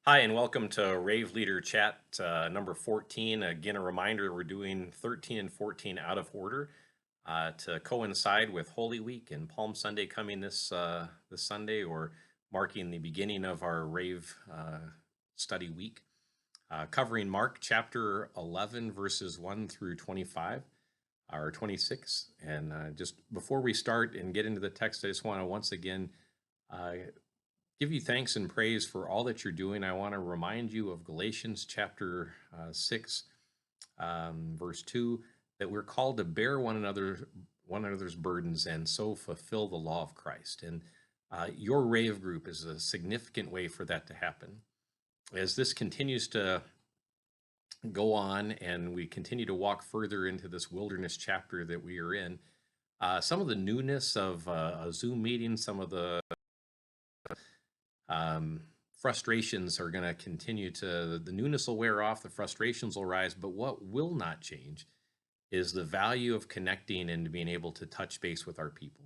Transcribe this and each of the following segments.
Hi, and welcome to Rave Leader Chat number 14. Again, a reminder we're doing 13 and 14 out of order to coincide with Holy Week and Palm Sunday coming this Sunday, or marking the beginning of our Rave study week, covering Mark chapter 11, verses 1 through 25 or 26. And just before we start and get into the text, I just want to once again uh, give you thanks and praise for all that you're doing. I want to remind you of Galatians chapter 6, verse 2, that we're called to bear one another's burdens and so fulfill the law of Christ. And your Rave group is a significant way for that to happen. As this continues to go on and we continue to walk further into this wilderness chapter that we are in, some of the newness of a Zoom meeting, some of the um, frustrations are going to continue the newness will wear off, the frustrations will rise, but what will not change is the value of connecting and being able to touch base with our people.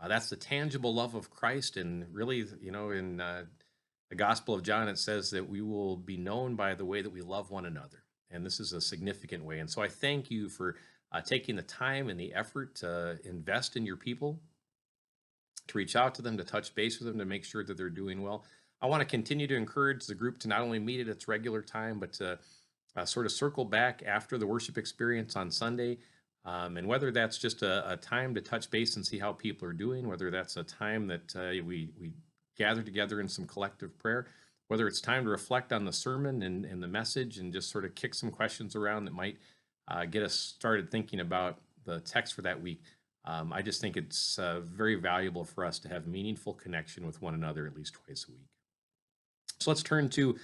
That's the tangible love of Christ. And really, in the Gospel of John, it says that we will be known by the way that we love one another. And this is a significant way. And so I thank you for taking the time and the effort to invest in your people, to reach out to them, to touch base with them, to make sure that they're doing well. I want to continue to encourage the group to not only meet at its regular time, but to sort of circle back after the worship experience on Sunday. And whether that's just a time to touch base and see how people are doing, whether that's a time that we gather together in some collective prayer, whether it's time to reflect on the sermon and the message and just sort of kick some questions around that might get us started thinking about the text for that week. I just think it's very valuable for us to have meaningful connection with one another at least twice a week. So let's turn to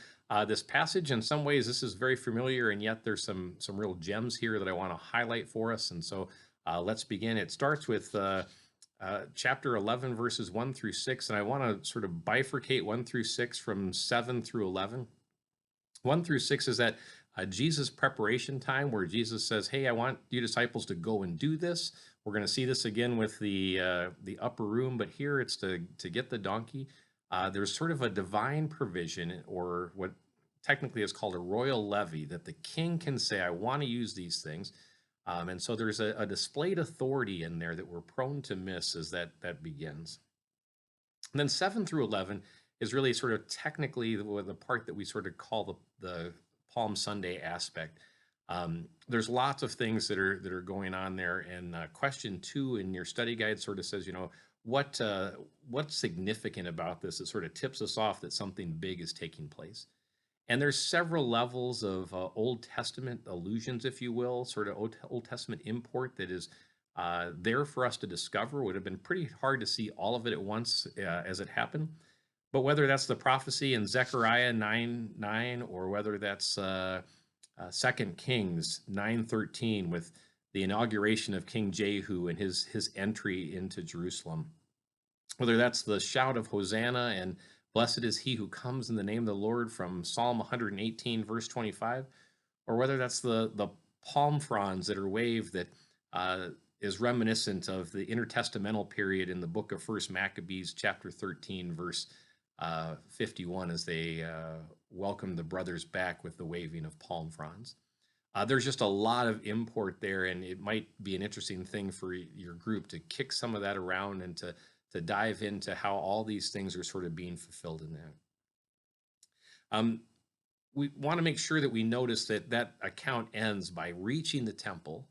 this passage. In some ways, this is very familiar, and yet there's some real gems here that I want to highlight for us. And so let's begin. It starts with chapter 11, verses 1 through 6, and I want to sort of bifurcate 1 through 6 from 7 through 11. 1 through 6 is that Jesus preparation time, where Jesus says, hey, I want you disciples to go and do this. We're going to see this again with the upper room, but here it's to get the donkey. There's sort of a divine provision, or what technically is called a royal levy, that the king can say, I want to use these things. And so there's a displayed authority in there that we're prone to miss as that begins. And then 7 through 11 is really sort of technically the part that we sort of call the Palm Sunday aspect. There's lots of things that are going on there. And question 2 in your study guide sort of says, what's significant about this? It sort of tips us off that something big is taking place. And there's several levels of Old Testament allusions, if you will, sort of Old Testament import that is there for us to discover. Would have been pretty hard to see all of it at once as it happened. But whether that's the prophecy in Zechariah 9:9, or whether that's 2 Kings 9:13 with the inauguration of King Jehu and his entry into Jerusalem, whether that's the shout of Hosanna and blessed is he who comes in the name of the Lord from Psalm 118, verse 25, or whether that's the palm fronds that are waved that is reminiscent of the intertestamental period in the book of First Maccabees, chapter 13, verse 51, as they welcome the brothers back with the waving of palm fronds. There's just a lot of import there, and it might be an interesting thing for your group to kick some of that around and to dive into how all these things are sort of being fulfilled in that. We want to make sure that we notice that account ends by reaching the temple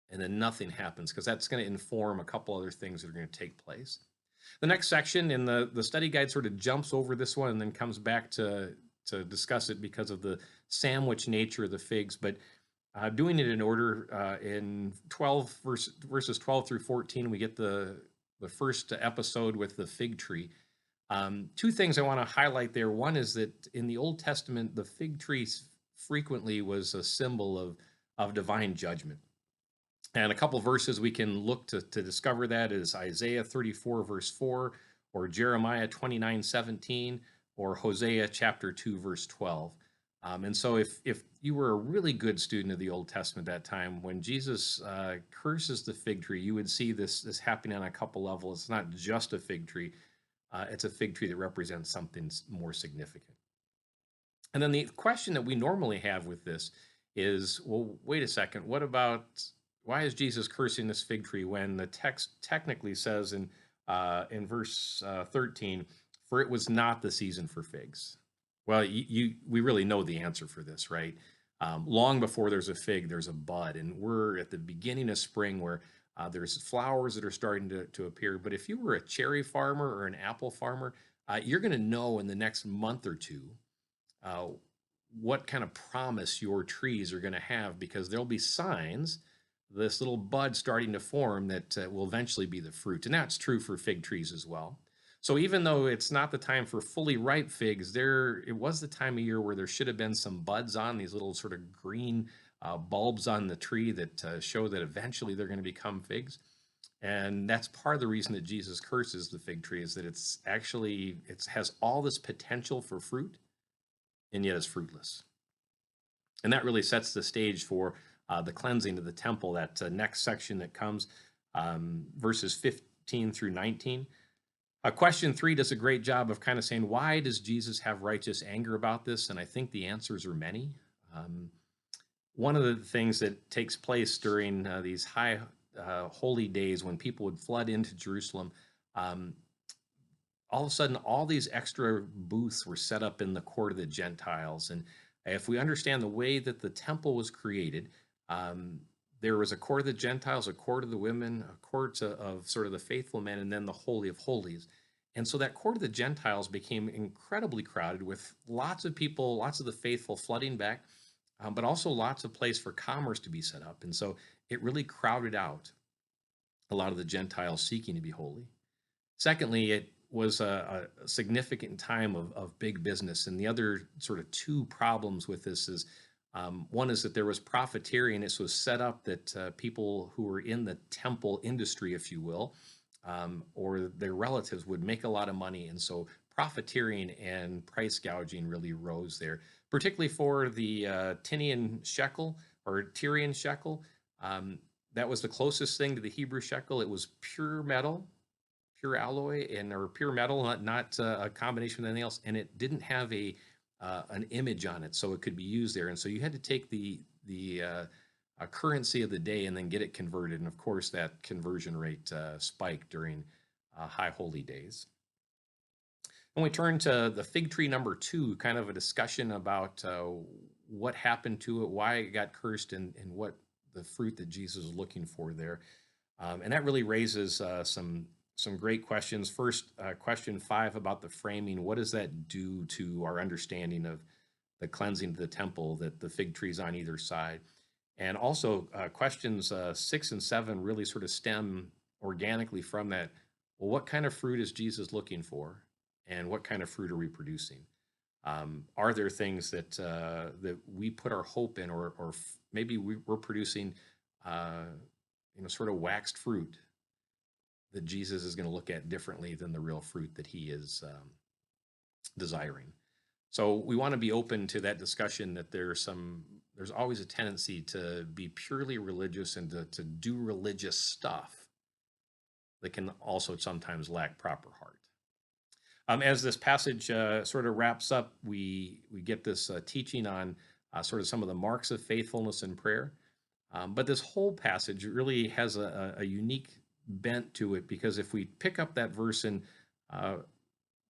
and then nothing happens, because that's going to inform a couple other things that are going to take place. The next section in the study guide sort of jumps over this one and then comes back to discuss it because of the sandwich nature of the figs, but doing it in order, in verses 12 through 14, we get the first episode with the fig tree. Two things I want to highlight there. One is that in the Old Testament, the fig tree frequently was a symbol of divine judgment. And a couple verses we can look to discover that is Isaiah 34, verse 4, or Jeremiah 29:17, or Hosea chapter 2, verse 12. And so if you were a really good student of the Old Testament at that time, when Jesus curses the fig tree, you would see this happening on a couple levels. It's not just a fig tree. It's a fig tree that represents something more significant. And then the question that we normally have with this is, well, wait a second, what about, why is Jesus cursing this fig tree when the text technically says in verse 13, for it was not the season for figs? Well, we really know the answer for this, right? Long before there's a fig, there's a bud, and we're at the beginning of spring where there's flowers that are starting to appear. But if you were a cherry farmer or an apple farmer, you're going to know in the next month or two uh, what kind of promise your trees are going to have, because there'll be signs, this little bud starting to form that will eventually be the fruit. And that's true for fig trees as well. So even though it's not the time for fully ripe figs, it was the time of year where there should have been some buds on these little sort of green bulbs on the tree that show that eventually they're going to become figs. And that's part of the reason that Jesus curses the fig tree, is that it has all this potential for fruit, and yet is fruitless. And that really sets the stage for the cleansing of the temple, that next section that comes, verses 15 through 19. Question 3 does a great job of kind of saying, why does Jesus have righteous anger about this? And I think the answers are many. One of the things that takes place during these high holy days when people would flood into Jerusalem, all of a sudden, all these extra booths were set up in the court of the Gentiles. And if we understand the way that the temple was created, there was a court of the Gentiles, a court of the women, a court of sort of the faithful men, and then the Holy of Holies. And so that court of the Gentiles became incredibly crowded with lots of people, lots of the faithful flooding back, but also lots of place for commerce to be set up. And so it really crowded out a lot of the Gentiles seeking to be holy. Secondly, it was a significant time of big business. And the other sort of two problems with this is, one is that there was profiteering. This was set up that people who were in the temple industry, if you will, or their relatives would make a lot of money. And so profiteering and price gouging really rose there, particularly for the Tinian shekel or Tyrian shekel. That was the closest thing to the Hebrew shekel. It was pure metal, pure alloy, or pure metal, not a combination with anything else, and it didn't have an image on it, so it could be used there. And so you had to take the currency of the day and then get it converted. And of course, that conversion rate spiked during high holy days. When we turn to the fig tree number 2, kind of a discussion about what happened to it, why it got cursed, and what the fruit that Jesus is looking for there. And that really raises some great questions. First, question 5 about the framing. What does that do to our understanding of the cleansing of the temple, that the fig trees on either side? And also, questions 6 and 7 really sort of stem organically from that. Well, what kind of fruit is Jesus looking for? And what kind of fruit are we producing? Are there things that we put our hope in, or maybe we're producing, sort of waxed fruit that Jesus is going to look at differently than the real fruit that he is desiring? So we want to be open to that discussion, that there's always a tendency to be purely religious and to do religious stuff that can also sometimes lack proper heart. As this passage sort of wraps up, we get this teaching on sort of some of the marks of faithfulness in prayer. But this whole passage really has a unique bent to it, because if we pick up that verse in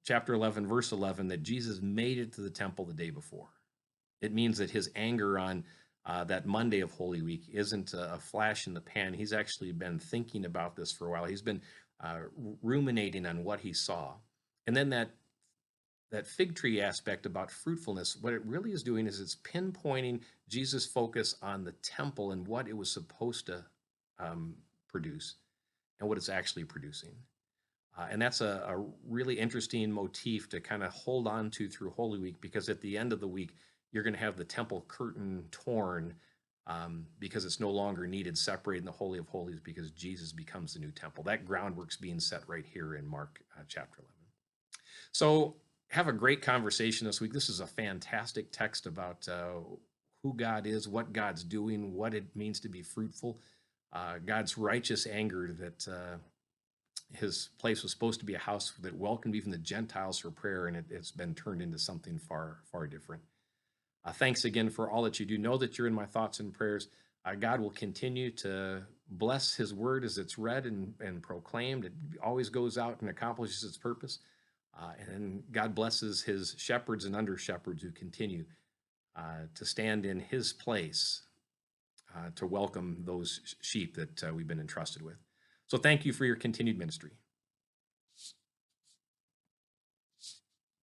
chapter 11, verse 11, that Jesus made it to the temple the day before, it means that his anger on that Monday of Holy Week isn't a flash in the pan. He's actually been thinking about this for a while. He's been ruminating on what he saw. And then that fig tree aspect about fruitfulness, what it really is doing is it's pinpointing Jesus' focus on the temple and what it was supposed to produce and what it's actually producing. And that's a really interesting motif to kind of hold on to through Holy Week, because at the end of the week, you're going to have the temple curtain torn because it's no longer needed, separated in the Holy of Holies, because Jesus becomes the new temple. That groundwork's being set right here in Mark chapter 11. So have a great conversation this week. This is a fantastic text about who God is, what God's doing, what it means to be fruitful, God's righteous anger that his place was supposed to be a house that welcomed even the Gentiles for prayer, and it's been turned into something far, far different. Thanks again for all that you do. Know that you're in my thoughts and prayers. God will continue to bless his word as it's read and proclaimed. It always goes out and accomplishes its purpose. And God blesses his shepherds and under shepherds who continue to stand in his place to welcome those sheep that we've been entrusted with. So thank you for your continued ministry.